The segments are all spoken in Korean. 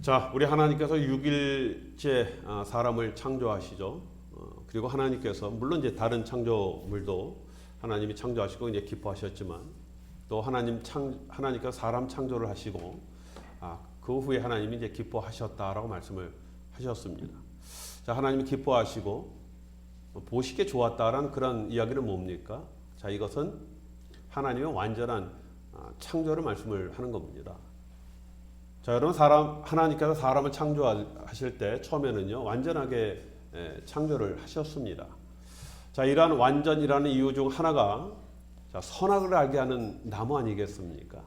자, 우리 하나님께서 6일째 사람을 창조하시죠. 그리고 하나님께서 물론 이제 다른 창조물도 하나님이 창조하시고 이제 기뻐하셨지만 또 하나님께서 사람 창조를 하시고 그 후에 하나님이 이제 기뻐하셨다라고 말씀을 하셨습니다. 자, 하나님이 기뻐하시고 보시기에 좋았다라는 그런 이야기는 뭡니까? 자, 이것은 하나님의 완전한 창조를 말씀을 하는 겁니다. 자, 여러분 하나님께서 사람을 창조하실 때 처음에는요 완전하게 창조를 하셨습니다. 자, 이러한 완전이라는 이유 중 하나가 선악을 알게 하는 나무 아니겠습니까?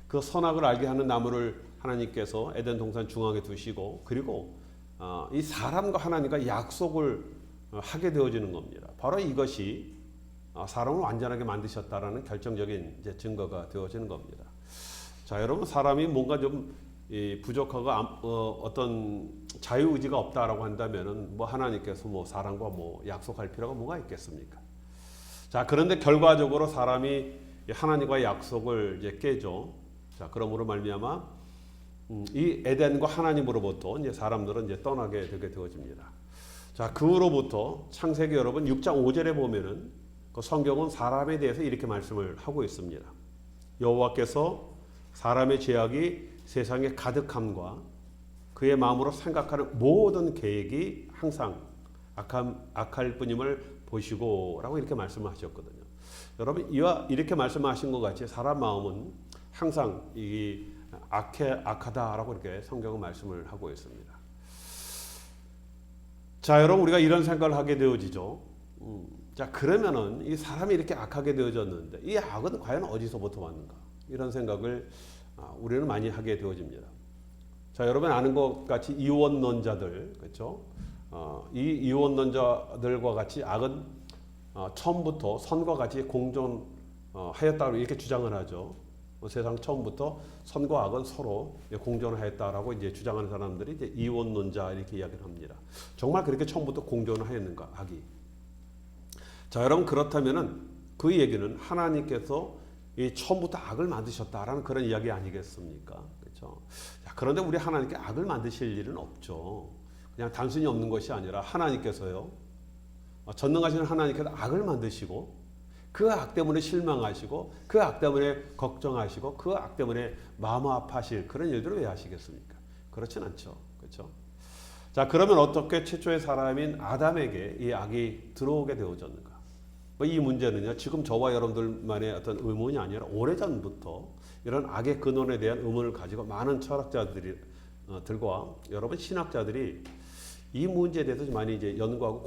그 선악을 알게 하는 나무를 하나님께서 에덴 동산 중앙에 두시고 그리고 이 사람과 하나님과 약속을 하게 되어지는 겁니다. 바로 이것이 사람을 완전하게 만드셨다라는 결정적인 이제 증거가 되어지는 겁니다. 자, 여러분 사람이 뭔가 좀 부족하고 어떤 자유의지가 없다라고 한다면은 뭐 하나님께서 뭐 사람과 뭐 약속할 필요가 뭐가 있겠습니까? 자, 그런데 결과적으로 사람이 하나님과의 약속을 이제 깨죠. 자, 그러므로 말미암아 이 에덴과 하나님으로부터 이제 사람들은 이제 떠나게 되게 되어집니다. 자, 그 후로부터 창세기 여러분 6장 5절에 보면은 그 성경은 사람에 대해서 이렇게 말씀을 하고 있습니다. 여호와께서 사람의 죄악이 세상에 가득함과 그의 마음으로 생각하는 모든 계획이 항상 악할 뿐임을 보시고라고 이렇게 말씀하셨거든요. 여러분 이렇게 말씀하신 것 같이 사람 마음은 항상 악하다라고 이렇게 성경은 말씀을 하고 있습니다. 자, 여러분 우리가 이런 생각을 하게 되어지죠. 자, 그러면은 이 사람이 이렇게 악하게 되어졌는데 이 악은 과연 어디서부터 왔는가? 이런 생각을 우리는 많이 하게 되어집니다. 자, 여러분 아는 것 같이 이원론자들, 그렇죠? 이 이원론자들과 같이 악은 처음부터 선과 같이 공존하였다고 이렇게 주장을 하죠. 세상 처음부터 선과 악은 서로 공존하였다라고 이제 주장하는 사람들이 이제 이원론자 이렇게 이야기를 합니다. 정말 그렇게 처음부터 공존하였는가 악이? 자, 여러분 그렇다면은 그 얘기는 하나님께서 이 처음부터 악을 만드셨다라는 그런 이야기 아니겠습니까? 그렇죠? 자, 그런데 우리 하나님께 악을 만드실 일은 없죠. 그냥 단순히 없는 것이 아니라 하나님께서요, 전능하신 하나님께서 악을 만드시고 그 악 때문에 실망하시고 그 악 때문에 걱정하시고 그 악 때문에 마음 아파하실 그런 일들을 왜 하시겠습니까? 그렇진 않죠. 그렇죠? 자, 그러면 어떻게 최초의 사람인 아담에게 이 악이 들어오게 되어졌는가? 이 문제는요, 지금 저와 여러분들만의 어떤 의문이 아니라 오래전부터 이런 악의 근원에 대한 의문을 가지고 많은 철학자들과 여러분 신학자들이 이 문제에 대해서 많이 이제 연구하고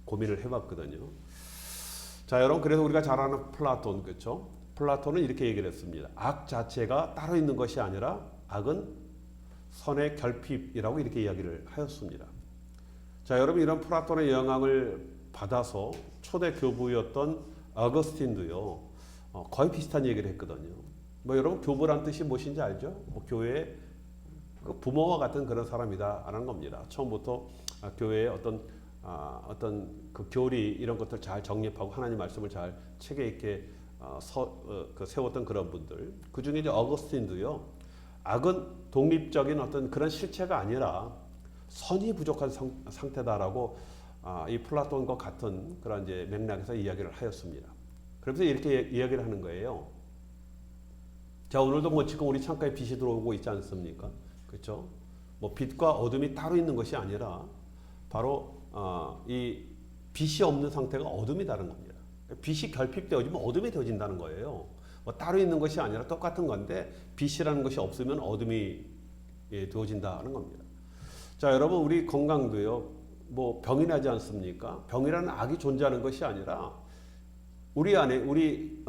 고민을 해봤거든요. 자, 여러분 그래서 우리가 잘 아는 플라톤, 그렇죠? 플라톤은 이렇게 얘기를 했습니다. 악 자체가 따로 있는 것이 아니라 악은 선의 결핍이라고 이렇게 이야기를 하였습니다. 자, 여러분 이런 플라톤의 영향을 받아서 초대 교부였던 어거스틴도요 거의 비슷한 얘기를 했거든요. 뭐 여러분 교부란 뜻이 무엇인지 알죠? 뭐 교회의 그 부모와 같은 그런 사람이다라는 겁니다. 처음부터 교회의 어떤 그 교리 이런 것들 잘 정립하고 하나님 말씀을 잘 체계 있게 세웠던 그런 분들. 그 중에 이제 어거스틴도요 악은 독립적인 어떤 그런 실체가 아니라 선이 부족한 상태다라고 이 플라톤과 같은 그런 이제 맥락에서 이야기를 하였습니다. 그래서 이렇게 이야기를 하는 거예요. 자, 오늘도 뭐 지금 우리 창가에 빛이 들어오고 있지 않습니까? 그렇죠? 뭐 빛과 어둠이 따로 있는 것이 아니라 바로 이 빛이 없는 상태가 어둠이다는 겁니다. 빛이 결핍되어지면 어둠이 되어진다는 거예요. 뭐 따로 있는 것이 아니라 똑같은 건데 빛이라는 것이 없으면 어둠이 되어진다는 겁니다. 자, 여러분 우리 건강도요. 뭐 병이 나지 않습니까? 병이라는 악이 존재하는 것이 아니라 우리 안에 우리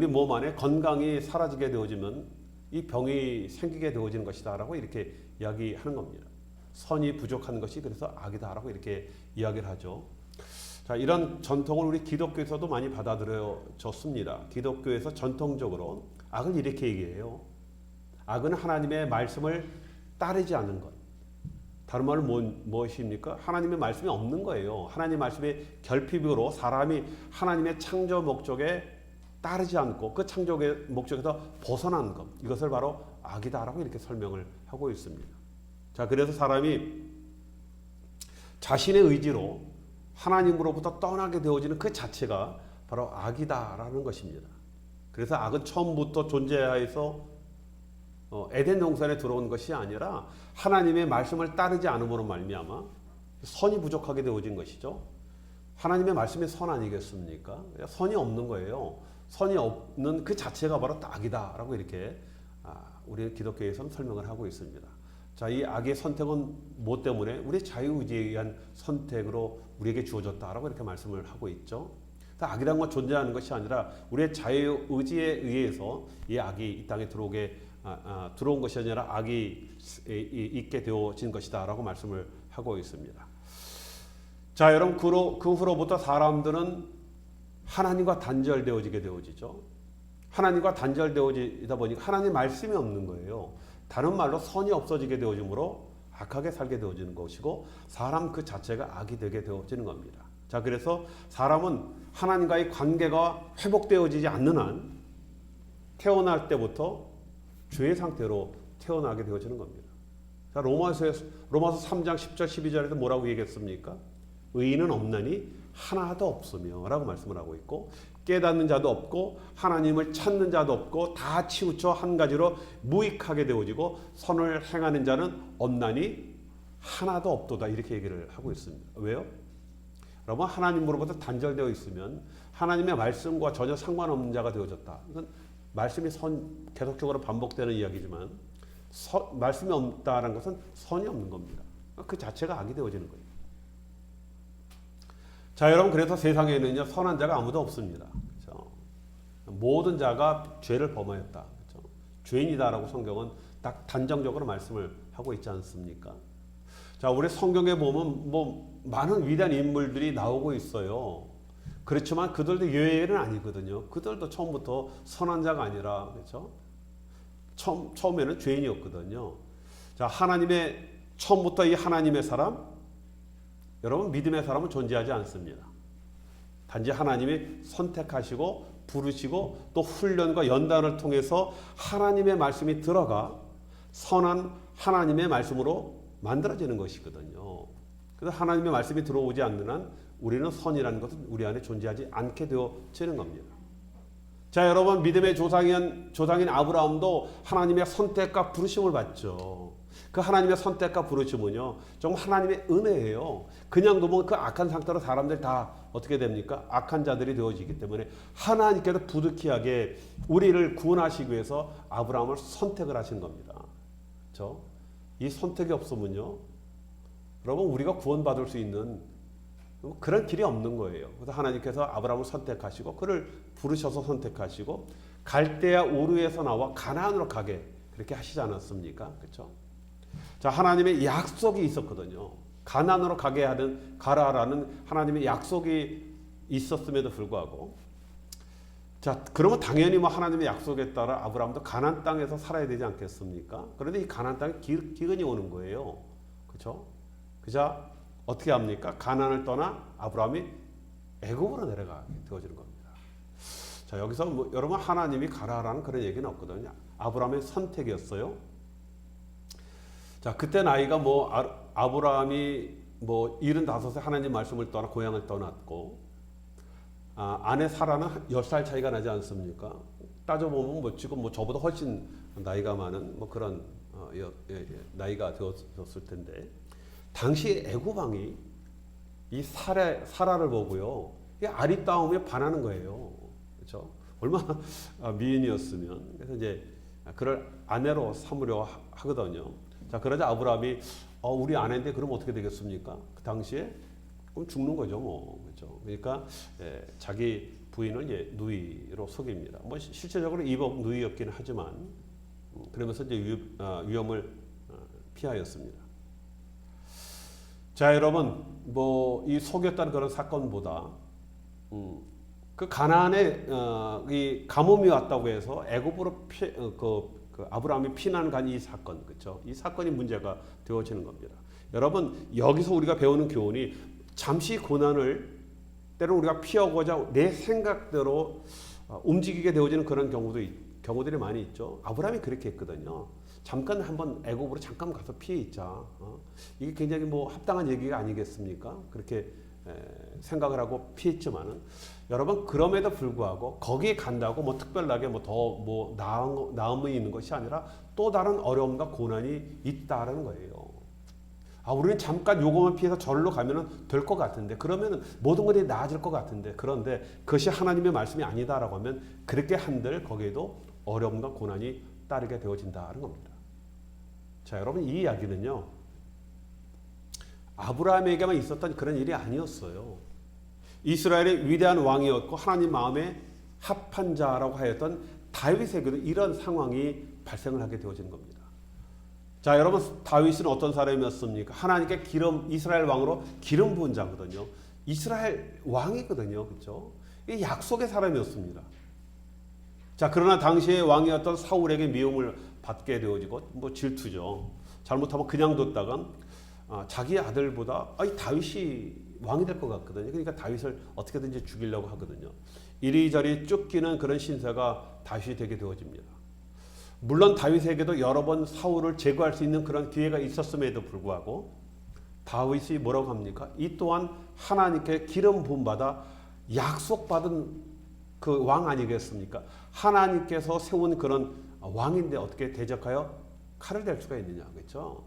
몸 안에 건강이 사라지게 되어지면 이 병이 생기게 되어지는 것이다라고 이렇게 이야기하는 겁니다. 선이 부족한 것이 그래서 악이다라고 이렇게 이야기를 하죠. 자, 이런 전통을 우리 기독교에서도 많이 받아들여졌습니다. 기독교에서 전통적으로 악을 이렇게 얘기해요. 악은 하나님의 말씀을 따르지 않는 것. 다른 말로 무엇입니까? 하나님의 말씀이 없는 거예요. 하나님의 말씀의 결핍으로 사람이 하나님의 창조 목적에 따르지 않고 그 창조의 목적에서 벗어난 것. 이것을 바로 악이다라고 이렇게 설명을 하고 있습니다. 자, 그래서 사람이 자신의 의지로 하나님으로부터 떠나게 되어지는 그 자체가 바로 악이다라는 것입니다. 그래서 악은 처음부터 존재하여서 에덴 동산에 들어온 것이 아니라 하나님의 말씀을 따르지 않음으로 말미암아 선이 부족하게 되어진 것이죠. 하나님의 말씀이 선 아니겠습니까? 선이 없는 거예요. 선이 없는 그 자체가 바로 악이다라고 이렇게 우리 기독교에서는 설명을 하고 있습니다. 자, 이 악의 선택은 무엇 때문에? 우리 자유의지에 의한 선택으로 우리에게 주어졌다라고 이렇게 말씀을 하고 있죠. 악이라는 건 존재하는 것이 아니라 우리의 자유의지에 의해서 이 악이 이 땅에 들어온 것이 아니라 악이 있게 되어진 것이다라고 말씀을 하고 있습니다. 자, 여러분 그 후로부터 사람들은 하나님과 단절되어지게 되어지죠. 하나님과 단절되어지다 보니까 하나님 말씀이 없는 거예요. 다른 말로 선이 없어지게 되어지므로 악하게 살게 되어지는 것이고 사람 그 자체가 악이 되게 되어지는 겁니다. 자, 그래서 사람은 하나님과의 관계가 회복되어지지 않는 한 태어날 때부터 죄의 상태로 태어나게 되어지는 겁니다. 자, 로마서 3장 10절 12절에서 뭐라고 얘기했습니까? 의인은 없나니 하나도 없으며 라고 말씀을 하고 있고 깨닫는 자도 없고 하나님을 찾는 자도 없고 다 치우쳐 한 가지로 무익하게 되어지고 선을 행하는 자는 없나니 하나도 없도다 이렇게 얘기를 하고 있습니다. 왜요? 여러분 하나님으로부터 단절되어 있으면 하나님의 말씀과 전혀 상관없는 자가 되어졌다. 이건 말씀이 계속적으로 반복되는 이야기지만 말씀이 없다는 것은 선이 없는 겁니다. 그 자체가 악이 되어지는 거예요. 자, 여러분 그래서 세상에는요 선한 자가 아무도 없습니다. 그렇죠? 모든 자가 죄를 범하였다. 그렇죠? 죄인이다라고 성경은 딱 단정적으로 말씀을 하고 있지 않습니까? 자, 우리 성경에 보면 많은 위대한 인물들이 나오고 있어요. 그렇지만 그들도 예외는 아니거든요. 그들도 처음부터 선한 자가 아니라 그렇죠? 처음에는 죄인이었거든요. 자, 처음부터 이 하나님의 사람, 여러분 믿음의 사람은 존재하지 않습니다. 단지 하나님이 선택하시고 부르시고 또 훈련과 연단을 통해서 하나님의 말씀이 들어가 선한 하나님의 말씀으로 만들어지는 것이거든요. 그래서 하나님의 말씀이 들어오지 않는 한 우리는 선이라는 것은 우리 안에 존재하지 않게 되어지는 겁니다. 자, 여러분 믿음의 조상인 아브라함도 하나님의 선택과 부르심을 받죠. 그 하나님의 선택과 부르심은요 정말 하나님의 은혜예요. 그냥 두면 그 악한 상태로 사람들이 다 어떻게 됩니까? 악한 자들이 되어지기 때문에 하나님께서 부득이하게 우리를 구원하시기 위해서 아브라함을 선택을 하신 겁니다. 그렇죠? 이 선택이 없으면요 여러분 우리가 구원받을 수 있는 그런 길이 없는 거예요. 그래서 하나님께서 아브라함을 선택하시고 그를 부르셔서 선택하시고 갈대아 우르에서 나와 가나안으로 가게 그렇게 하시지 않았습니까? 그렇죠? 자, 하나님의 약속이 있었거든요. 가나안으로 가게 하는 가라라는 하나님의 약속이 있었음에도 불구하고 자, 그러면 당연히 하나님의 약속에 따라 아브라함도 가나안 땅에서 살아야 되지 않겠습니까? 그런데 이 가나안 땅에 기근이 오는 거예요. 그렇죠? 그자 어떻게 합니까? 가나안을 떠나 아브라함이 애굽으로 내려가게 되어지는 겁니다. 자, 여기서 여러분 하나님이 가라라는 그런 얘기는 없거든요. 아브라함의 선택이었어요. 자, 그때 나이가 아브라함이 75세 하나님 말씀을 떠나 고향을 떠났고 아내 사라는 10살 차이가 나지 않습니까? 따져보면 지금 저보다 훨씬 나이가 많은 그런 나이가 되었을 텐데 당시 애굽 왕이 이 사라를 보고요 이 아리따움에 반하는 거예요. 그렇죠? 얼마나 미인이었으면. 그래서 이제 그를 아내로 삼으려 하거든요. 자, 그러자 아브라함이 우리 아내인데 그럼 어떻게 되겠습니까? 그 당시에 그럼 죽는 거죠, 그렇죠? 그러니까 자기 부인을 누이로 속입니다. 실제적으로 이복 누이였기는 하지만 그러면서 이제 위험을 피하였습니다. 자, 여러분 이 속였다는 그런 사건보다 그 가나안에 이 가뭄이 왔다고 해서 애굽으로 아브라함이 피난 간 이 사건, 그렇죠? 이 사건이 문제가 되어지는 겁니다. 여러분 여기서 우리가 배우는 교훈이 잠시 고난을 때로는 우리가 피하고자 내 생각대로 움직이게 되어지는 그런 경우들이 많이 있죠. 아브라함이 그렇게 했거든요. 잠깐 한번 애굽으로 잠깐 가서 피해 있자. 이게 굉장히 뭐 합당한 얘기가 아니겠습니까? 그렇게 생각을 하고 피했지만은 여러분 그럼에도 불구하고 거기에 간다고 뭐 특별하게 뭐 더 뭐 나음이 있는 것이 아니라 또 다른 어려움과 고난이 있다라는 거예요. 우리는 잠깐 요것만 피해서 절로 가면은 될 것 같은데 그러면은 모든 것이 나아질 것 같은데 그런데 그것이 하나님의 말씀이 아니다라고 하면 그렇게 한들 거기에도 어려움과 고난이 따르게 되어진다는 겁니다. 자, 여러분 이 이야기는요. 아브라함에게만 있었던 그런 일이 아니었어요. 이스라엘의 위대한 왕이었고 하나님 마음에 합한 자라고 하였던 다윗에게도 이런 상황이 발생을 하게 되어지는 겁니다. 자, 여러분 다윗은 어떤 사람이었습니까? 하나님께 이스라엘 왕으로 기름 부은 자거든요. 이스라엘 왕이거든요. 그렇죠? 이 약속의 사람이었습니다. 자, 그러나 당시의 왕이었던 사울에게 미움을 받게 되어지고 뭐 질투죠. 잘못하면 그냥 뒀다가 자기 아들보다 이 다윗이 왕이 될 것 같거든요. 그러니까 다윗을 어떻게든지 죽이려고 하거든요. 이리저리 쫓기는 그런 신세가 다윗이 되게 되어집니다. 물론 다윗에게도 여러 번 사울을 제거할 수 있는 그런 기회가 있었음에도 불구하고 다윗이 뭐라고 합니까? 이 또한 하나님께 기름 부음 받아 약속받은 그 왕 아니겠습니까? 하나님께서 세운 그런 왕인데 어떻게 대적하여 칼을 댈 수가 있느냐, 그렇죠?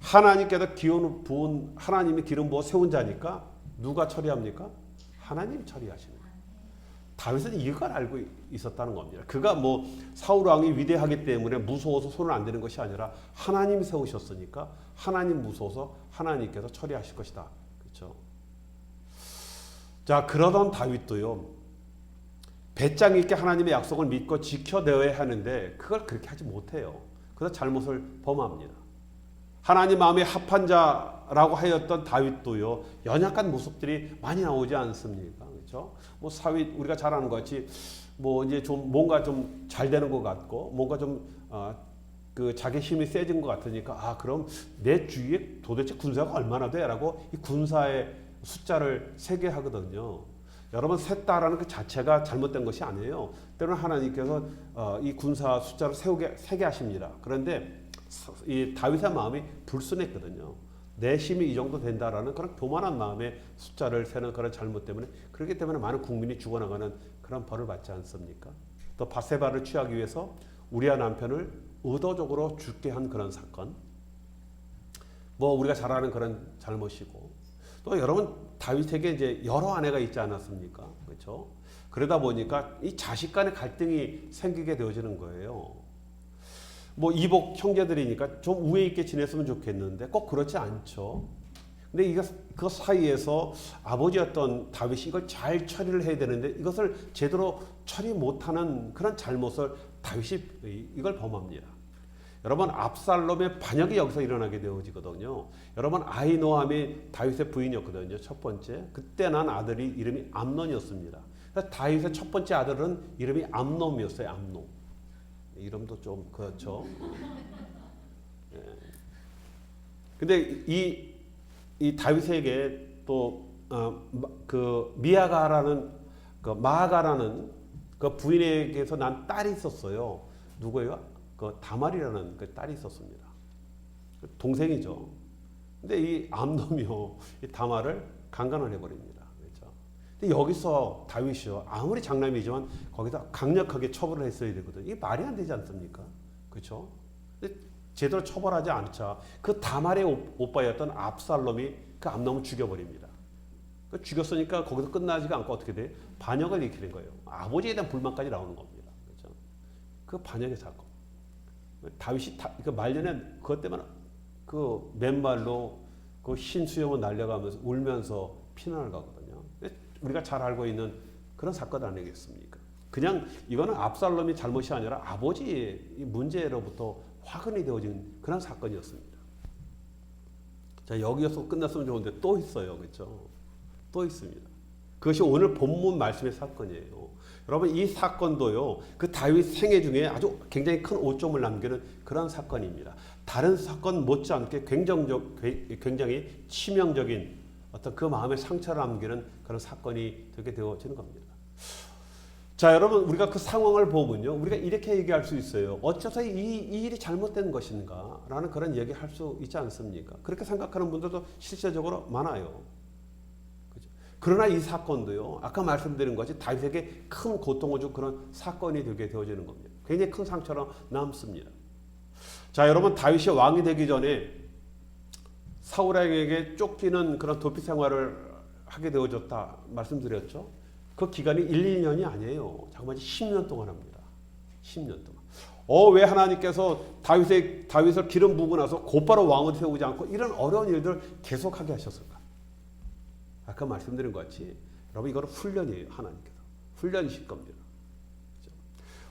하나님께서 기름 부은 하나님이 기름 부어 세운 자니까 누가 처리합니까? 하나님이 처리하시는 거예요. 다윗은 이걸 알고 있었다는 겁니다. 그가 뭐 사울 왕이 위대하기 때문에 무서워서 손을 안 대는 것이 아니라 하나님이 세우셨으니까 하나님 무서워서 하나님께서 처리하실 것이다. 그렇죠? 자, 그러던 다윗도요. 배짱 있게 하나님의 약속을 믿고 지켜내야 하는데 그걸 그렇게 하지 못해요. 그래서 잘못을 범합니다. 하나님 마음에 합한 자라고 하였던 다윗도요. 연약한 모습들이 많이 나오지 않습니까? 그렇죠? 뭐 사윗 우리가 잘 아는 것 같이 뭐 이제 좀 뭔가 좀 잘 되는 것 같고 뭔가 좀 그 자기 힘이 세진 것 같으니까 그럼 내 주위에 도대체 군사가 얼마나 돼라고 이 군사의 숫자를 세게 하거든요. 여러분 셌다라는 그 자체가 잘못된 것이 아니에요. 때로는 하나님께서 이 군사 숫자를 세게 하십니다. 그런데 이 다윗의 마음이 불순했거든요. 내 힘이 이 정도 된다라는 그런 교만한 마음의 숫자를 세는 그런 잘못 때문에 그렇기 때문에 많은 국민이 죽어나가는 그런 벌을 받지 않습니까? 또 바세바를 취하기 위해서 우리아 남편을 의도적으로 죽게 한 그런 사건. 뭐 우리가 잘 아는 그런 잘못이고 또 여러분 다윗에게 이제 여러 아내가 있지 않았습니까? 그렇죠? 그러다 보니까 이 자식 간의 갈등이 생기게 되어지는 거예요. 뭐 이복 형제들이니까 좀 우애 있게 지냈으면 좋겠는데 꼭 그렇지 않죠. 근데 이거 그 사이에서 아버지였던 다윗이 이걸 잘 처리를 해야 되는데 이것을 제대로 처리 못하는 그런 잘못을 다윗이 이걸 범합니다. 여러분 압살롬의 반역이 여기서 일어나게 되어지거든요. 여러분 아히노함이 다윗의 부인이었거든요. 첫 번째. 그때 난 아들이 이름이 암논이었습니다. 다윗의 첫 번째 아들은 이름이 암놈이었어요. 암놈. 이름도 좀 그렇죠. 예. 근데 이 다윗에게 또 그 미아가라는 그 마아가라는 그 부인에게서 난 딸이 있었어요. 누구예요? 그 다말이라는 그 딸이 있었습니다. 동생이죠. 근데 이 암놈이요, 이 다말을 강간을 해버립니다. 그렇죠? 근데 여기서 다윗이요, 아무리 장남이지만 거기다 강력하게 처벌을 했어야 되거든요. 이게 말이 안 되지 않습니까? 그렇죠? 근데 제대로 처벌하지 않자 그 다말의 오빠였던 압살롬이 그 암놈을 죽여버립니다. 그 죽였으니까 거기서 끝나지가 않고 어떻게 돼? 반역을 일으키는 거예요. 아버지에 대한 불만까지 나오는 겁니다. 그렇죠? 그 반역의 사건. 다윗이 그 말년에 그것 때문에 그 맨발로 그 흰 수염을 날려가면서 울면서 피난을 가거든요. 우리가 잘 알고 있는 그런 사건 아니겠습니까? 그냥 이거는 압살롬이 잘못이 아니라 아버지의 문제로부터 화근이 되어진 그런 사건이었습니다. 자, 여기서 끝났으면 좋은데 또 있어요. 그렇죠? 또 있습니다. 그것이 오늘 본문 말씀의 사건이에요. 여러분 이 사건도요. 그 다윗 생애 중에 아주 굉장히 큰 오점을 남기는 그런 사건입니다. 다른 사건 못지않게 굉장히 치명적인 어떤 그 마음의 상처를 남기는 그런 사건이 되게 되어지는 겁니다. 자, 여러분, 우리가 그 상황을 보면요, 우리가 이렇게 얘기할 수 있어요. 어째서 이 일이 잘못된 것인가? 라는 그런 얘기 할 수 있지 않습니까? 그렇게 생각하는 분들도 실제적으로 많아요. 그죠? 그러나 이 사건도요, 아까 말씀드린 것이 다윗에게 큰 고통을 준 그런 사건이 되게 되어지는 겁니다. 굉장히 큰 상처로 남습니다. 자, 여러분, 다윗이 왕이 되기 전에 사울에게 쫓기는 그런 도피 생활을 하게 되어졌다 말씀드렸죠. 그 기간이 1, 2년이 아니에요. 잠깐만 10년 동안 합니다. 10년 동안. 왜 하나님께서 다윗을 기름 부고 나서 곧바로 왕을 세우지 않고 이런 어려운 일들을 계속하게 하셨을까? 아까 말씀드린 것 같이 여러분 이거는 훈련이에요. 하나님께서. 훈련이실 겁니다.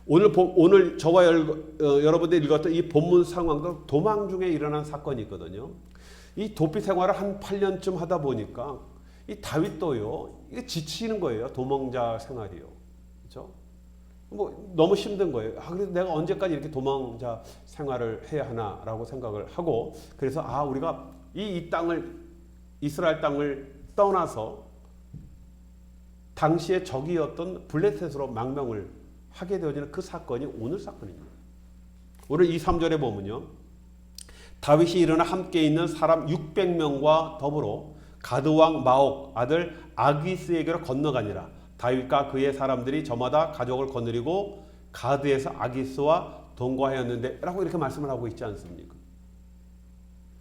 오늘 저와 여러분들이 읽었던 이 본문 상황도 도망 중에 일어난 사건이 있거든요. 이 도피 생활을 한 8년쯤 하다 보니까 이 다윗도요, 이게 지치는 거예요. 도망자 생활이요. 그렇죠? 뭐 너무 힘든 거예요. 그래서 내가 언제까지 이렇게 도망자 생활을 해야 하나라고 생각을 하고, 그래서 우리가 이 땅을, 이스라엘 땅을 떠나서 당시에 적이었던 블레셋으로 망명을 하게 되어지는 그 사건이 오늘 사건입니다. 오늘 2, 3절에 보면요, 다윗이 일어나 함께 있는 사람 600명과 더불어 가드왕 마옥 아들 아기스에게로 건너가니라. 다윗과 그의 사람들이 저마다 가족을 거느리고 가드에서 아기스와 동거하였는데 라고 이렇게 말씀을 하고 있지 않습니까?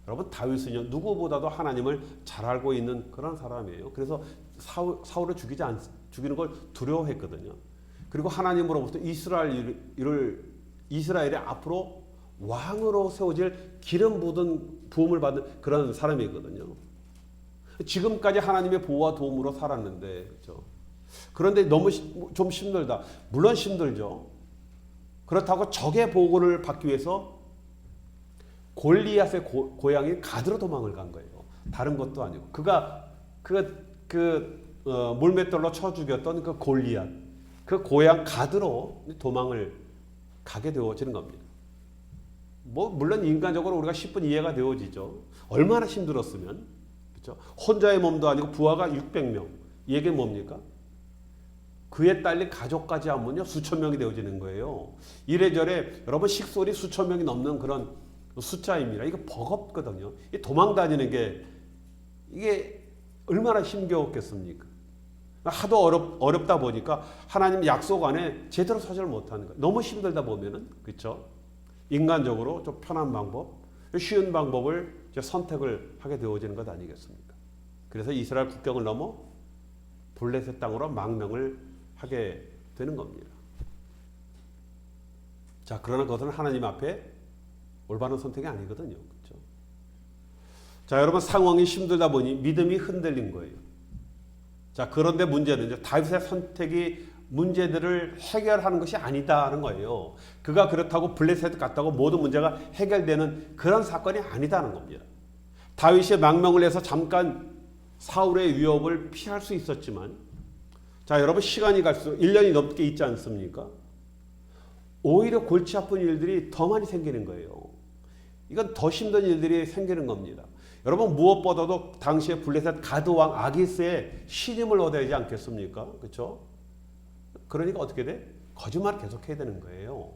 여러분, 다윗은요, 누구보다도 하나님을 잘 알고 있는 그런 사람이에요. 그래서 사울을 죽이는 걸 두려워했거든요. 그리고 하나님으로부터 이스라엘의 앞으로 왕으로 세워질 기름 부은 부음을 받은 그런 사람이거든요. 지금까지 하나님의 보호와 도움으로 살았는데, 그렇죠? 그런데 너무 좀 힘들다. 물론 힘들죠. 그렇다고 적의 보호를 받기 위해서 골리앗의 고향인 가드로 도망을 간 거예요. 다른 것도 아니고. 그가 물맷돌로 쳐 죽였던 그 골리앗, 그 고향 가드로 도망을 가게 되어지는 겁니다. 물론 인간적으로 우리가 10분 이해가 되어지죠. 얼마나 힘들었으면. 그렇죠? 혼자의 몸도 아니고 부하가 600명. 이 얘기는 뭡니까? 그에 딸린 가족까지 하면요, 수천 명이 되어지는 거예요. 이래저래 여러분 식솔이 수천 명이 넘는 그런 숫자입니다. 이거 버겁거든요. 도망 다니는 게 이게 얼마나 힘겨웠겠습니까? 하도 어렵다 보니까 하나님 약속 안에 제대로 서질 못하는 거예요. 너무 힘들다 보면은, 그렇죠? 인간적으로 좀 편한 방법, 쉬운 방법을 선택을 하게 되어지는 것 아니겠습니까? 그래서 이스라엘 국경을 넘어 블레셋 땅으로 망명을 하게 되는 겁니다. 자, 그러나 그것은 하나님 앞에 올바른 선택이 아니거든요. 그렇죠? 자, 여러분, 상황이 힘들다 보니 믿음이 흔들린 거예요. 자, 그런데 문제는 다윗의 선택이 문제들을 해결하는 것이 아니다는 거예요. 그가 그렇다고 블레셋 갔다고 모든 문제가 해결되는 그런 사건이 아니다는 겁니다. 다윗이 망명을 해서 잠깐 사울의 위협을 피할 수 있었지만, 자, 여러분, 시간이 갈수록 1년이 넘게 있지 않습니까? 오히려 골치 아픈 일들이 더 많이 생기는 거예요. 이건 더 힘든 일들이 생기는 겁니다. 여러분, 무엇보다도 당시에 블레셋 가드왕 아기스의 신임을 얻어야 하지 않겠습니까? 그렇죠? 그러니까 어떻게 돼? 거짓말을 계속해야 되는 거예요.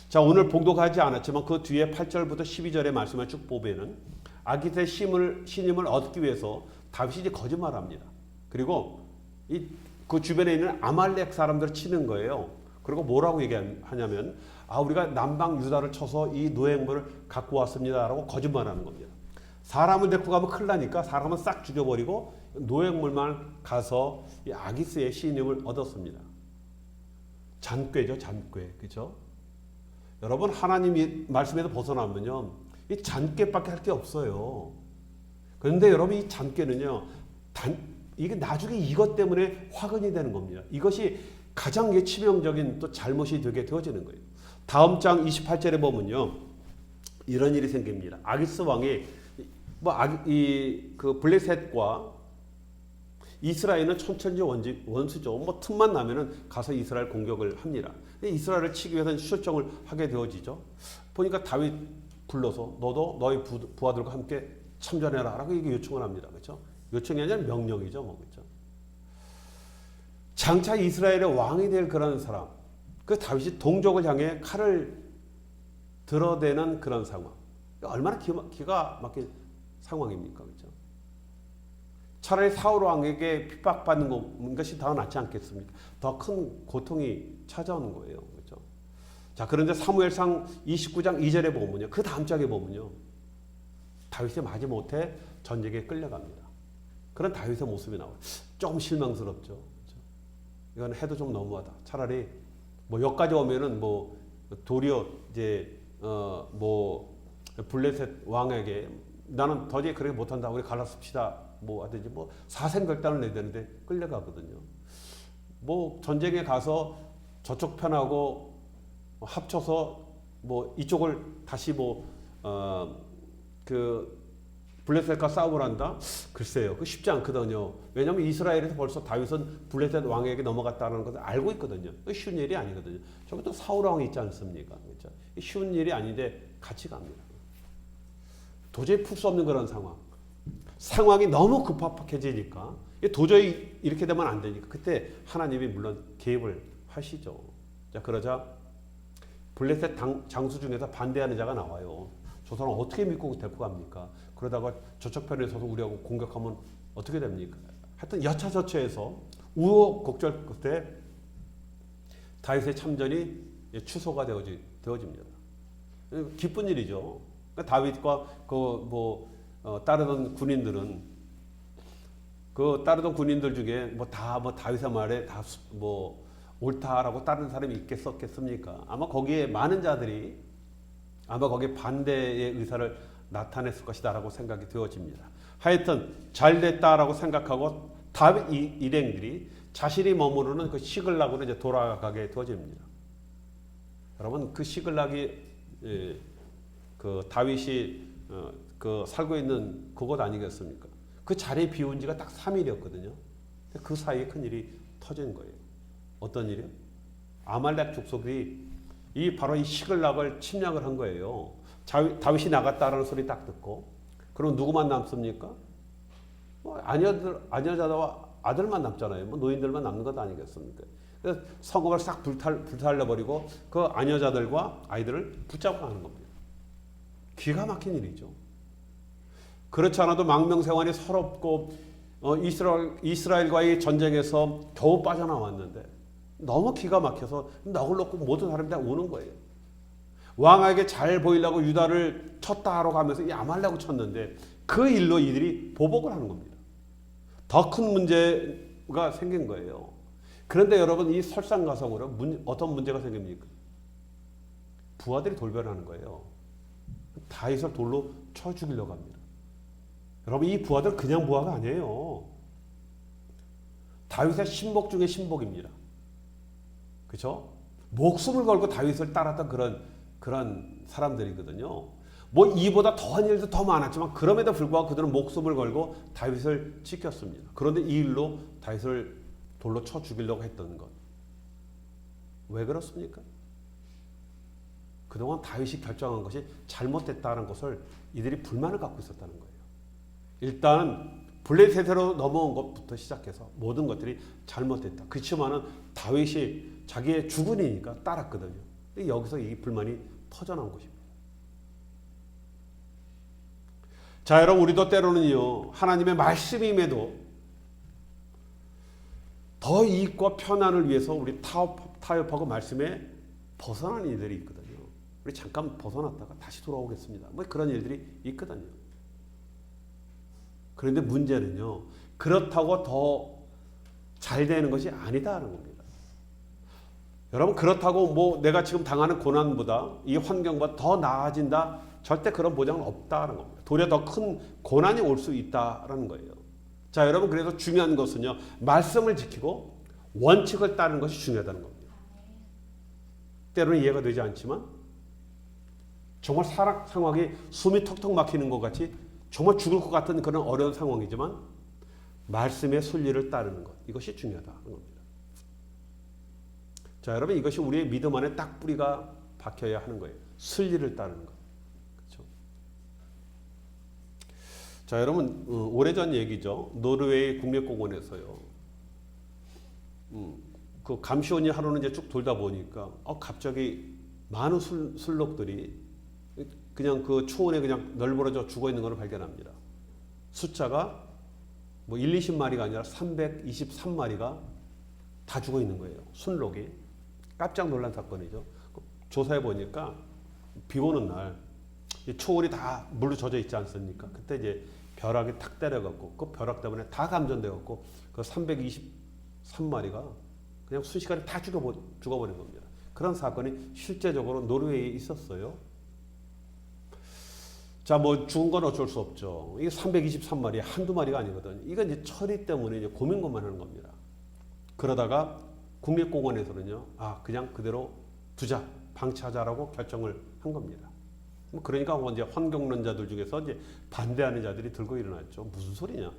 자, 오늘 봉독하지 않았지만 그 뒤에 8절부터 12절의 말씀을 쭉 보면은 아기스의 신임을 얻기 위해서 다윗이 이제 거짓말합니다. 그리고 그 주변에 있는 아말렉 사람들을 치는 거예요. 그리고 뭐라고 얘기하냐면, 우리가 남방 유다를 쳐서 이 노획물을 갖고 왔습니다라고 거짓말하는 겁니다. 사람을 데리고 가면 큰일 나니까 사람은 싹 죽여버리고 노획물만 가서 이 아기스의 신임을 얻었습니다. 잔꾀죠, 잔꾀. 그렇죠? 여러분, 하나님이 말씀에서 벗어나면요, 이 잔꾀밖에 할 게 없어요. 그런데 여러분, 이 잔꾀는요, 이게 나중에 이것 때문에 화근이 되는 겁니다. 이것이 가장 치명적인 또 잘못이 되게 되어지는 거예요. 다음 장 28절에 보면요, 이런 일이 생깁니다. 아기스 왕이 그 블레셋과 이스라엘은 천천지 원수죠. 틈만 나면은 가서 이스라엘 공격을 합니다. 근데 이스라엘을 치기 위해서는 출정을 하게 되어지죠. 보니까 다윗 불러서 너도 너희 부하들과 함께 참전해라라고 이게 요청을 합니다. 그렇죠? 요청이 아니라 명령이죠, 그렇죠? 장차 이스라엘의 왕이 될 그런 사람, 그 다윗이 동족을 향해 칼을 들어대는 그런 상황. 얼마나 기가 막힌 상황입니까? 그렇죠? 차라리 사울 왕에게 핍박받는 것이 더 낫지 않겠습니까? 더 큰 고통이 찾아오는 거예요. 그렇죠? 자, 그런데 사무엘상 29장 2절에 보면요. 그 다음 장에 보면요. 다윗이 마지못해 전쟁에 끌려갑니다. 그런 다윗의 모습이 나와요. 조금 실망스럽죠. 그렇죠? 이건 해도 좀 너무하다. 차라리 뭐 여기까지 오면은 뭐 도리어 이제 뭐 블레셋 왕에게 나는 도저히 그렇게 못한다. 우리 갈라섭시다. 뭐 하든지 뭐 사생결단을 내야 되는데 끌려가거든요. 뭐 전쟁에 가서 저쪽 편하고 합쳐서 뭐 이쪽을 다시 그 블레셋과 싸움을 한다? 글쎄요. 그 쉽지 않거든요. 왜냐하면 이스라엘에서 벌써 다윗은 블레셋 왕에게 넘어갔다는 것을 알고 있거든요. 쉬운 일이 아니거든요. 저기 또 사울 왕이 있지 않습니까? 그렇죠? 쉬운 일이 아닌데 같이 갑니다. 도저히 풀 수 없는 그런 상황. 상황이 너무 급박해지니까 도저히 이렇게 되면 안 되니까 그때 하나님이 물론 개입을 하시죠. 자, 그러자 블레셋 장수 중에서 반대하는 자가 나와요. 저 사람 어떻게 믿고 데리고 갑니까? 그러다가 저쪽 편에 서서 우리하고 공격하면 어떻게 됩니까? 하여튼 여차저차해서 우여곡절 끝에 다윗의 참전이 취소가 되어집니다. 기쁜 일이죠. 다윗과 따르던 군인들은 따르던 군인들 중에 다윗의 말에 다 옳다라고 따르는 사람이 있겠습니까? 아마 거기에 많은 자들이 거기에 반대의 의사를 나타냈을 것이다라고 생각이 되어집니다. 하여튼 잘 됐다라고 생각하고 다윗 일행들이 자신이 머무르는 그 시글락으로 이제 돌아가게 되어집니다. 여러분 그 시글락이 그 다윗이 그 살고 있는 그곳 아니겠습니까? 그 자리 비운 지가 딱 3일이었거든요. 그 사이에 큰 일이 터진 거예요. 어떤 일이요? 아말렉 족속이 바로 이 시글락을 침략을 한 거예요. 다윗이 나갔다라는 소리 딱 듣고, 그럼 누구만 남습니까? 아녀자와 아들만 남잖아요. 노인들만 남는 것 아니겠습니까? 그래서 성읍을 싹 불살려버리고 그 아녀자들과 아이들을 붙잡고 가는 겁니다. 기가 막힌 일이죠. 그렇지 않아도 망명생활이 서럽고 이스라엘과의 전쟁에서 겨우 빠져나왔는데 너무 기가 막혀서 넋을 놓고 모든 사람이 다 우는 거예요. 왕에게 잘 보이려고 유다를 쳤다 하러 가면서 이 아말렉을 쳤는데 그 일로 이들이 보복을 하는 겁니다. 더 큰 문제가 생긴 거예요. 그런데 여러분 이 설상가성으로 어떤 문제가 생깁니까? 부하들이 돌변하는 거예요. 다윗을 돌로 쳐 죽이려고 합니다. 여러분 이 부하들 그냥 부하가 아니에요. 다윗의 신복 중에 신복입니다. 그렇죠? 목숨을 걸고 다윗을 따랐던 그런 사람들이거든요. 이보다 더한 일도 더 많았지만 그럼에도 불구하고 그들은 목숨을 걸고 다윗을 지켰습니다. 그런데 이 일로 다윗을 돌로 쳐 죽이려고 했던 것. 왜 그렇습니까? 그동안 다윗이 결정한 것이 잘못됐다는 것을 이들이 불만을 갖고 있었다는 거예요. 일단 블레셋으로 넘어온 것부터 시작해서 모든 것들이 잘못됐다. 그렇지만은 다윗이 자기의 주군이니까 따랐거든요. 여기서 이 불만이 터져나온 것입니다. 자, 여러분 우리도 때로는요 하나님의 말씀임에도 더 이익과 편안을 위해서 우리 타협하고 말씀에 벗어나는 일들이 있거든요. 우리 잠깐 벗어났다가 다시 돌아오겠습니다. 그런 일들이 있거든요. 그런데 문제는요, 그렇다고 더 잘 되는 것이 아니다라는 겁니다. 여러분, 그렇다고 내가 지금 당하는 고난보다 이 환경보다 더 나아진다? 절대 그런 보장은 없다는 겁니다. 도리어 더 큰 고난이 올 수 있다라는 거예요. 자, 여러분, 그래서 중요한 것은요, 말씀을 지키고 원칙을 따르는 것이 중요하다는 겁니다. 때로는 이해가 되지 않지만 정말 상황이 숨이 턱턱 막히는 것 같이 정말 죽을 것 같은 그런 어려운 상황이지만 말씀의 순리를 따르는 것, 이것이 중요하다는 겁니다. 자, 여러분 이것이 우리의 믿음 안에 딱 뿌리가 박혀야 하는 거예요. 순리를 따르는 것. 그렇죠? 자, 여러분 오래전 얘기죠. 노르웨이 국립공원에서요. 그 감시원이 하루는 이제 쭉 돌다 보니까 갑자기 많은 술록들이 그냥 그 초원에 그냥 널브러져 죽어 있는 걸 발견합니다. 숫자가 뭐 1, 20마리가 아니라 323마리가 다 죽어 있는 거예요. 순록이. 깜짝 놀란 사건이죠. 조사해 보니까 비 오는 날 초원이 다 물로 젖어 있지 않습니까? 그때 이제 벼락이 탁 때려갖고 그 벼락 때문에 다 감전돼갖고 그 323마리가 그냥 순식간에 다 죽어버린 겁니다. 그런 사건이 실제적으로 노르웨이에 있었어요. 자, 뭐 죽은 건 어쩔 수 없죠. 이게 323마리 한두 마리가 아니거든요. 이건 이제 처리 때문에 이제 고민것만 하는 겁니다. 그러다가 국립공원에서는요, 그냥 그대로 두자, 방치하자라고 결정을 한 겁니다. 그러니까 이제 환경론자들 중에서 이제 반대하는 자들이 들고 일어났죠. 무슨 소리냐?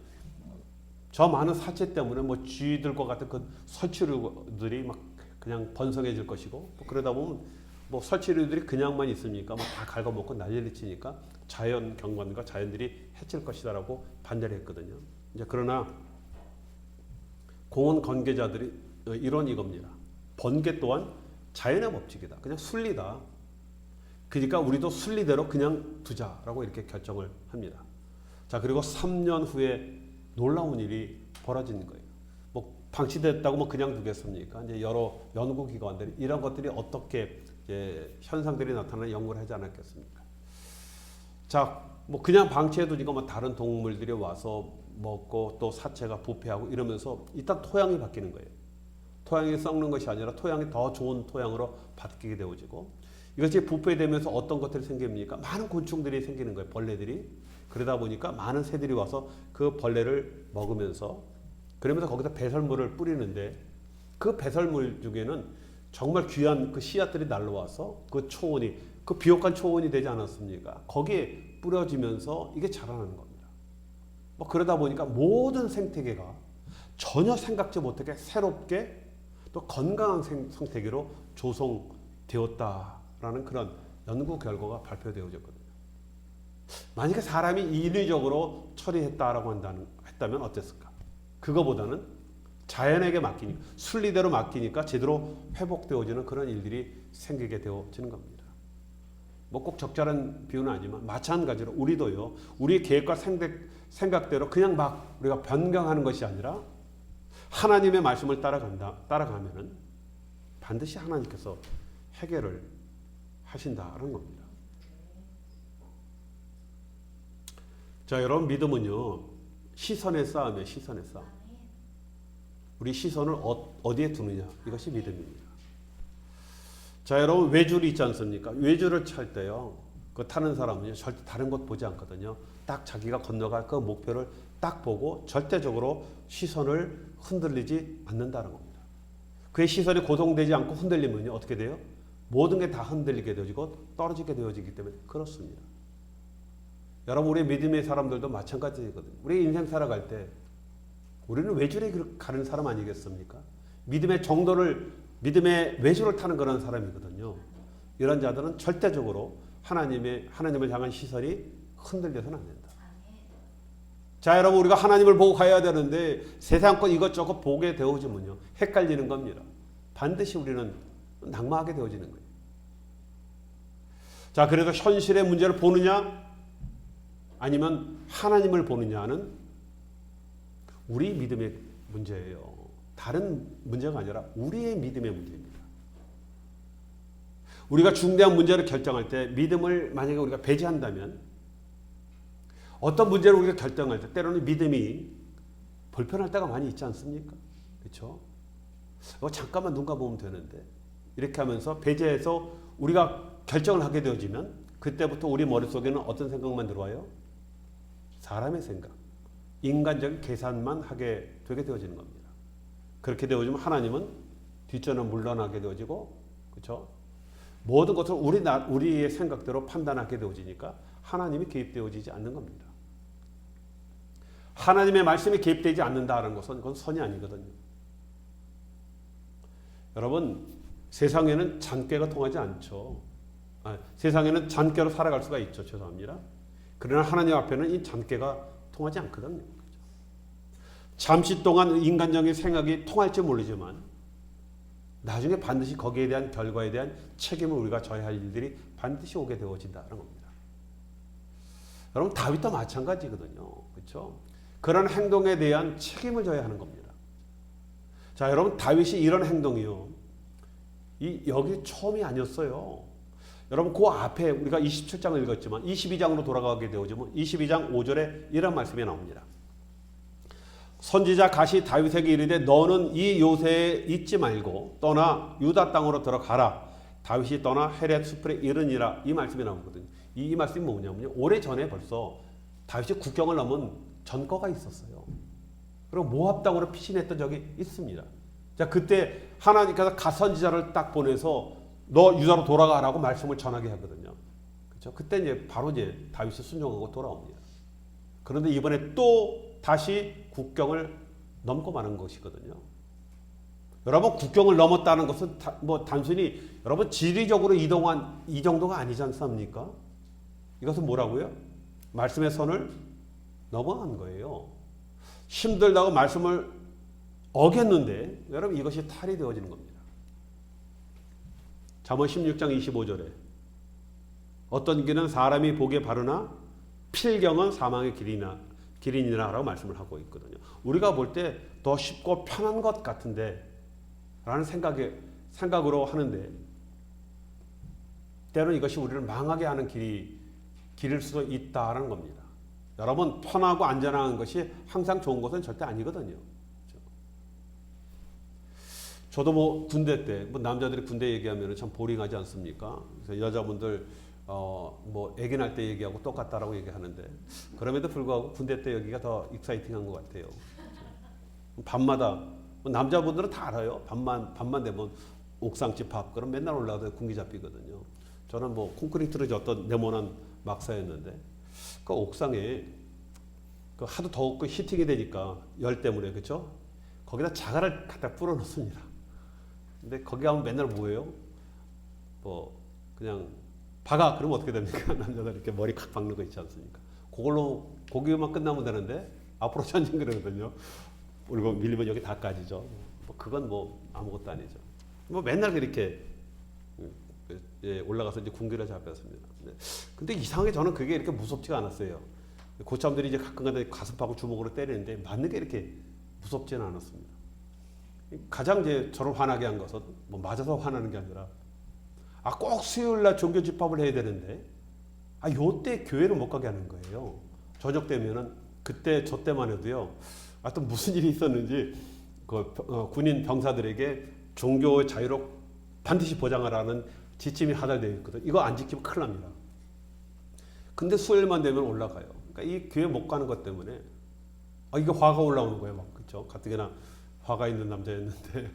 저 많은 사체 때문에 뭐 쥐들과 같은 그 설치류들이 막 그냥 번성해질 것이고, 그러다 보면 뭐 설치류들이 그냥만 있습니까? 뭐 다 갉아먹고 난리를 치니까 자연 경관과 자연들이 해칠 것이다라고 반대를 했거든요. 이제 그러나 공원 관계자들이 이론 이겁니다. 번개 또한 자연의 법칙이다. 그냥 순리다. 그러니까 우리도 순리대로 그냥 두자라고 이렇게 결정을 합니다. 자, 그리고 3년 후에 놀라운 일이 벌어지는 거예요. 뭐 방치됐다고 뭐 그냥 두겠습니까? 이제 여러 연구기관들이 이런 것들이 어떻게 이제 현상들이 나타나는 연구를 하지 않았겠습니까? 자, 뭐 그냥 방치해두니까 뭐 다른 동물들이 와서 먹고 또 사체가 부패하고 이러면서 일단 토양이 바뀌는 거예요. 토양이 썩는 것이 아니라 토양이 더 좋은 토양으로 바뀌게 되어지고, 이것이 부패되면서 어떤 것들이 생깁니까? 많은 곤충들이 생기는 거예요. 벌레들이. 그러다 보니까 많은 새들이 와서 그 벌레를 먹으면서, 그러면서 거기다 배설물을 뿌리는데, 그 배설물 중에는 정말 귀한 그 씨앗들이 날라와서 그 초원이, 그 비옥한 초원이 되지 않았습니까? 거기에 뿌려지면서 이게 자라나는 겁니다. 뭐 그러다 보니까 모든 생태계가 전혀 생각지 못하게 새롭게 또 건강한 생태계로 조성되었다라는 그런 연구 결과가 발표되어졌거든요. 만약에 사람이 인위적으로 처리했다라고 했다면 어땠을까? 그거보다는 자연에게 맡기니까, 순리대로 맡기니까 제대로 회복되어지는 그런 일들이 생기게 되어지는 겁니다. 뭐 꼭 적절한 비유는 아니지만 마찬가지로 우리도요, 우리의 계획과 생각대로 그냥 막 우리가 변경하는 것이 아니라 하나님의 말씀을 따라가면은 반드시 하나님께서 해결을 하신다는 겁니다. 자, 여러분, 믿음은요, 시선의 싸움이에요. 시선의 싸움. 우리 시선을 어디에 두느냐, 이것이 믿음입니다. 자, 여러분, 외줄이 있지 않습니까? 외줄을 찰 때요, 그 타는 사람은요, 절대 다른 곳 보지 않거든요. 딱 자기가 건너갈 그 목표를 딱 보고 절대적으로 시선을 흔들리지 않는다는 겁니다. 그의 시선이 고정되지 않고 흔들리면요, 어떻게 돼요? 모든 게 다 흔들리게 되어지고 떨어지게 되어지기 때문에 그렇습니다. 여러분, 우리 믿음의 사람들도 마찬가지거든요. 우리 인생 살아갈 때 우리는 외줄에 가는 사람 아니겠습니까? 믿음의 정도를, 믿음의 외줄을 타는 그런 사람이거든요. 이런 자들은 절대적으로 하나님을 향한 시선이 흔들려서는 안 된다. 자, 여러분, 우리가 하나님을 보고 가야 되는데 세상 것 이것저것 보게 되어지면요, 헷갈리는 겁니다. 반드시 우리는 낙마하게 되어지는 거예요. 자, 그래서 현실의 문제를 보느냐 아니면 하나님을 보느냐는 우리 믿음의 문제예요. 다른 문제가 아니라 우리의 믿음의 문제입니다. 우리가 중대한 문제를 결정할 때 믿음을 만약에 우리가 배제한다면, 어떤 문제를 우리가 결정할 때 때로는 믿음이 불편할 때가 많이 있지 않습니까? 그렇죠? 잠깐만 눈 감으면 되는데, 이렇게 하면서 배제해서 우리가 결정을 하게 되어지면 그때부터 우리 머릿속에는 어떤 생각만 들어와요? 사람의 생각, 인간적인 계산만 하게 되게 되어지는 겁니다. 그렇게 되어지면 하나님은 뒷전을 물러나게 되어지고, 그렇죠? 모든 것을 우리의 생각대로 판단하게 되어지니까 하나님이 개입되어지지 않는 겁니다. 하나님의 말씀이 개입되지 않는다는 것은 그건 선이 아니거든요. 여러분, 세상에는 잔꾀가 통하지 않죠. 세상에는 잔꾀로 살아갈 수가 있죠. 죄송합니다. 그러나 하나님 앞에는 이 잔꾀가 통하지 않거든요. 잠시 동안 인간적인 생각이 통할지 모르지만 나중에 반드시 거기에 대한 결과에 대한 책임을 우리가 져야 할 일들이 반드시 오게 되어진다는 겁니다. 여러분 다윗도 마찬가지거든요. 그렇죠? 그런 행동에 대한 책임을 져야 하는 겁니다. 자, 여러분 다윗이 이런 행동이요. 여기 처음이 아니었어요. 여러분 그 앞에 우리가 27장을 읽었지만 22장으로 돌아가게 되어지면 22장 5절에 이런 말씀이 나옵니다. 선지자 갓이 다윗에게 이르되 너는 이 요새에 있지 말고 떠나 유다 땅으로 들어가라. 다윗이 떠나 헤렛 수풀에 이르니라. 이 말씀이 나오거든요. 이 말씀이 뭐냐면요. 오래전에 벌써 다윗이 국경을 넘은 전거가 있었어요. 그리고 모압 땅으로 피신했던 적이 있습니다. 자, 그때 하나님께서 갓 선지자를 딱 보내서 너 유다로 돌아가라고 말씀을 전하게 하거든요. 그렇죠? 그때 이제 바로 이제 다윗이 순종하고 돌아옵니다. 그런데 이번에 또 다시 국경을 넘고 마는 것이거든요. 여러분 국경을 넘었다는 것은 뭐 단순히 여러분 지리적으로 이동한 이 정도가 아니지 않습니까? 이것은 뭐라고요? 말씀의 선을 넘어간 거예요. 힘들다고 말씀을 어겼는데 여러분 이것이 탈이 되어지는 겁니다. 잠언 16장 25절에 어떤 길은 사람이 보기에 바르나 필경은 사망의 길이니라라고 말씀을 하고 있거든요. 우리가 볼 때 더 쉽고 편한 것 같은데 라는 생각으로 하는데 때로는 이것이 우리를 망하게 하는 길일 수도 있다라는 겁니다. 여러분 편하고 안전한 것이 항상 좋은 것은 절대 아니거든요. 저도 뭐 군대 때 뭐 남자들이 군대 얘기하면 참 보링하지 않습니까? 그래서 여자분들 뭐 애기 날 때 얘기하고 똑같다라고 얘기하는데 그럼에도 불구하고 군대 때 여기가 더 익사이팅한 것 같아요. 밤마다 남자분들은 다 알아요. 밤만 되면 옥상 집합 그럼 맨날 올라가서 군기 잡히거든요. 저는 뭐 콘크리트로 졌던 네모난 막사였는데 그 옥상에 그 하도 더웠고 히팅이 되니까 열 때문에 그렇죠? 거기다 자갈을 갖다 뿌려 놓습니다. 근데 거기 가면 맨날 뭐예요? 뭐 그냥 박아 그러면 어떻게 됩니까? 남자들 이렇게 머리 칵 박는 거 있지 않습니까? 그걸로 고기만 끝나면 되는데 앞으로 전진 그러거든요. 그리고 밀리면 여기 다 까지죠. 뭐 그건 뭐 아무것도 아니죠. 뭐 맨날 그렇게 올라가서 이제 군기를 잡혔습니다. 근데 이상하게 저는 그게 이렇게 무섭지가 않았어요. 고참들이 이제 가끔가다 가슴팍을 주먹으로 때리는데 맞는 게 이렇게 무섭지는 않았습니다. 가장 이제 저를 화나게 한 것은 뭐 맞아서 화나는 게 아니라 꼭 수요일날 종교 집합을 해야 되는데 요때 교회를 못 가게 하는 거예요. 저녁 되면은 그때 저 때만 해도요. 하여튼 무슨 일이 있었는지 군인 병사들에게 종교 자유를 반드시 보장하라는 지침이 하달되어 있거든. 이거 안 지키면 큰일 납니다. 근데 수요일만 되면 올라가요. 그러니까 이 교회 못 가는 것 때문에 이게 화가 올라오는 거예요. 막 그렇죠. 가뜩이나 화가 있는 남자였는데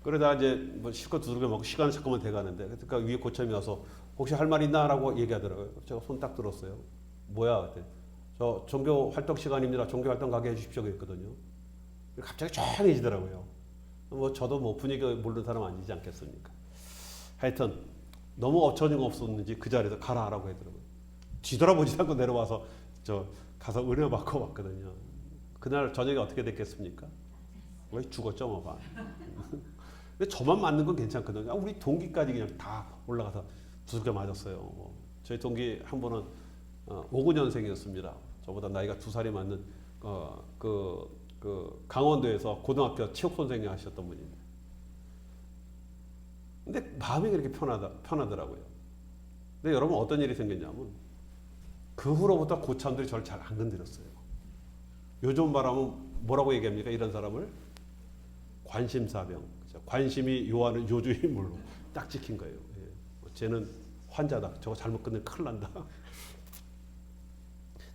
그러다 이제 뭐 실컷 두들겨 먹고 시간 잠깐만 돼가는데 그러니까 위에 고참이 와서 혹시 할 말 있나라고 얘기하더라고요. 제가 손 딱 들었어요. 뭐야? 그때 저 종교 활동 시간입니다. 종교 활동 가게 해주십시오 그랬거든요. 갑자기 조용해지더라고요. 뭐 저도 뭐 분위기 모르는 사람 아니지 않겠습니까? 하여튼 너무 어처구니가 없었는지 그 자리에서 가라라고 하더라고요. 뒤돌아보지도 않고 내려와서 저 가서 은혜 받고 왔거든요. 그날 저녁에 어떻게 됐겠습니까? 왜 죽었죠 뭐 봐. 근데 저만 맞는 건 괜찮거든요. 우리 동기까지 그냥 다 올라가서 두들겨 맞았어요. 뭐 저희 동기 한 분은 59년생이었습니다. 저보다 나이가 2살이 많는 그 강원도에서 고등학교 체육 선생님 하셨던 분인데. 근데 마음이 그렇게 편하더라고요. 근데 여러분 어떤 일이 생겼냐면 그 후로부터 고참들이 저를 잘 안 건드렸어요. 요즘 말하면 뭐라고 얘기합니까? 이런 사람을 관심사병. 그렇죠? 관심이 요하는 요주의 물로 딱 찍힌 거예요. 예. 쟤는 환자다. 저거 잘못 끝내면 큰일 난다.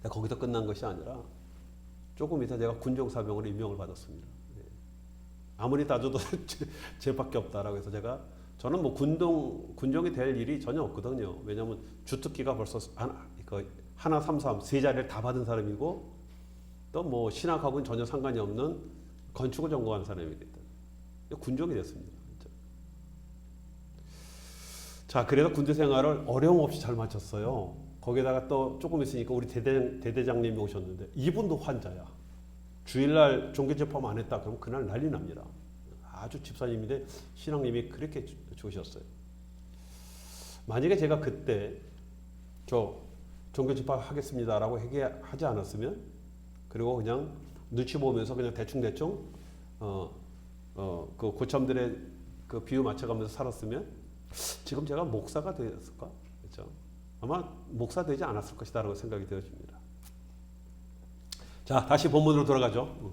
거기서 끝난 것이 아니라 조금 있다 제가 군종사병으로 임명을 받았습니다. 예. 아무리 따져도 쟤밖에 없다라고 해서 저는 뭐 군종이 될 일이 전혀 없거든요. 왜냐하면 주특기가 벌써 하나 3 세 자리를 다 받은 사람이고 또 뭐 신학하고는 전혀 상관이 없는 건축을 전공한 사람이기 때문에 군종이 됐습니다. 자, 그래서 군대 생활을 어려움 없이 잘 마쳤어요. 거기다가 또 조금 있으니까 우리 대대장님이 오셨는데 이분도 환자야. 주일날 종교집합 안 했다 그러면 그날 난리 납니다. 아주 집사님인데 신앙님이 그렇게 좋으셨어요. 만약에 제가 그때 저 종교집합 하겠습니다라고 얘기하지 않았으면, 그리고 그냥 눈치 보면서 그냥 대충 그 고참들의 그 비유 맞춰가면서 살았으면 지금 제가 목사가 되었을까? 그렇죠? 아마 목사 되지 않았을 것이다라고 생각이 되어집니다. 자, 다시 본문으로 돌아가죠.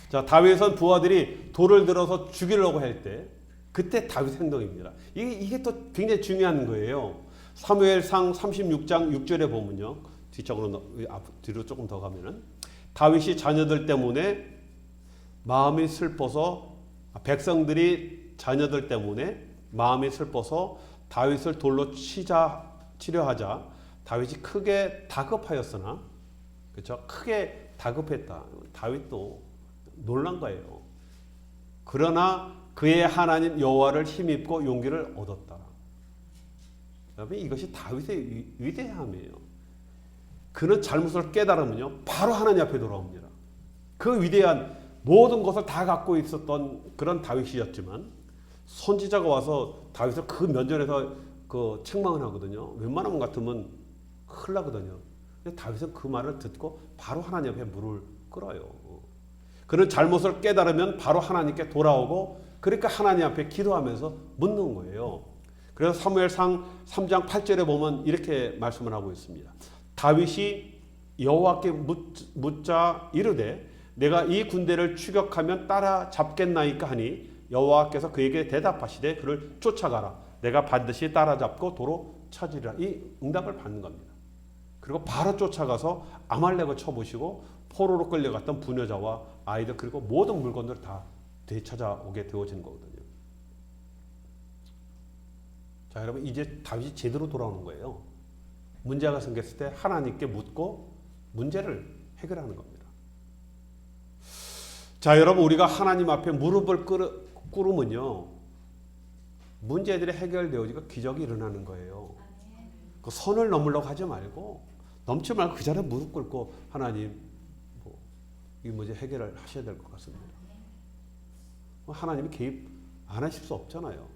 자, 다윗은 부하들이 돌을 들어서 죽이려고 할 때, 그때 다윗 행동입니다. 이게 또 굉장히 중요한 거예요. 사무엘상 36장 6절에 보면요. 뒤로 조금 더 가면은 다윗이 자녀들 때문에 마음이 슬퍼서, 백성들이 자녀들 때문에 마음이 슬퍼서 다윗을 돌로 치려 하자 다윗이 크게 다급하였으나, 그렇죠? 크게 다급했다. 다윗도 놀란 거예요. 그러나 그의 하나님 여호와를 힘입고 용기를 얻었다. 여러분, 이것이 다윗의 위대함이에요. 그는 잘못을 깨달으면요, 바로 하나님 앞에 돌아옵니다. 그 위대한 모든 것을 다 갖고 있었던 그런 다윗이었지만, 선지자가 와서 다윗을 그 면전에서 그 책망을 하거든요. 웬만하면 같으면 큰일 나거든요. 근데 다윗은 그 말을 듣고 바로 하나님 앞에 무릎을 꿇어요. 그는 잘못을 깨달으면 바로 하나님께 돌아오고, 그러니까 하나님 앞에 기도하면서 묻는 거예요. 그래서 사무엘상 3장 8절에 보면 이렇게 말씀을 하고 있습니다. 다윗이 여호와께 묻자 이르되 내가 이 군대를 추격하면 따라잡겠나이까 하니 여호와께서 그에게 대답하시되 그를 쫓아가라. 내가 반드시 따라잡고 도로 찾으리라. 이 응답을 받는 겁니다. 그리고 바로 쫓아가서 아말렉을 쳐부시고 포로로 끌려갔던 부녀자와 아이들 그리고 모든 물건들을 다 되찾아오게 되어지는 거거든요. 자, 여러분, 이제 다윗이 제대로 돌아오는 거예요. 문제가 생겼을 때 하나님께 묻고 문제를 해결하는 겁니다. 자, 여러분, 우리가 하나님 앞에 무릎을 꿇으면요, 문제들이 해결되어지고 기적이 일어나는 거예요. 그 선을 넘으려고 하지 말고, 넘지 말고 그 자리에 무릎 꿇고 하나님, 이 문제 해결을 하셔야 될 것 같습니다. 하나님이 개입 안 하실 수 없잖아요.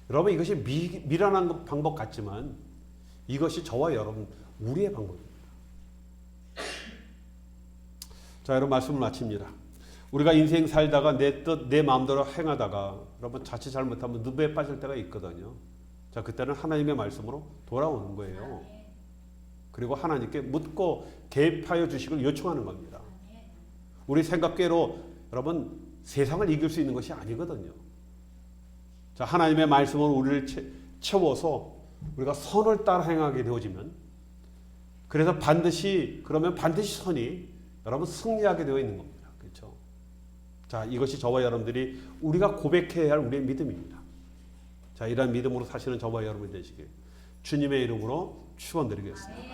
여러분, 이것이 미련한 방법 같지만 이것이 저와 여러분 우리의 방법입니다. 자, 여러분, 말씀을 마칩니다. 우리가 인생 살다가 내 뜻, 내 마음대로 행하다가 여러분 자칫 잘못하면 늪에 빠질 때가 있거든요. 자, 그때는 하나님의 말씀으로 돌아오는 거예요. 그리고 하나님께 묻고 개입하여 주시길 요청하는 겁니다. 우리 생각대로 여러분 세상을 이길 수 있는 것이 아니거든요. 자, 하나님의 말씀으로 우리를 채워서 우리가 선을 따라 행하게 되어지면, 그래서 그러면 반드시 선이 여러분 승리하게 되어 있는 겁니다. 그렇죠? 자, 이것이 저와 여러분들이 우리가 고백해야 할 우리의 믿음입니다. 자, 이러한 믿음으로 사시는 저와 여러분이 되시길 주님의 이름으로 축원드리겠습니다.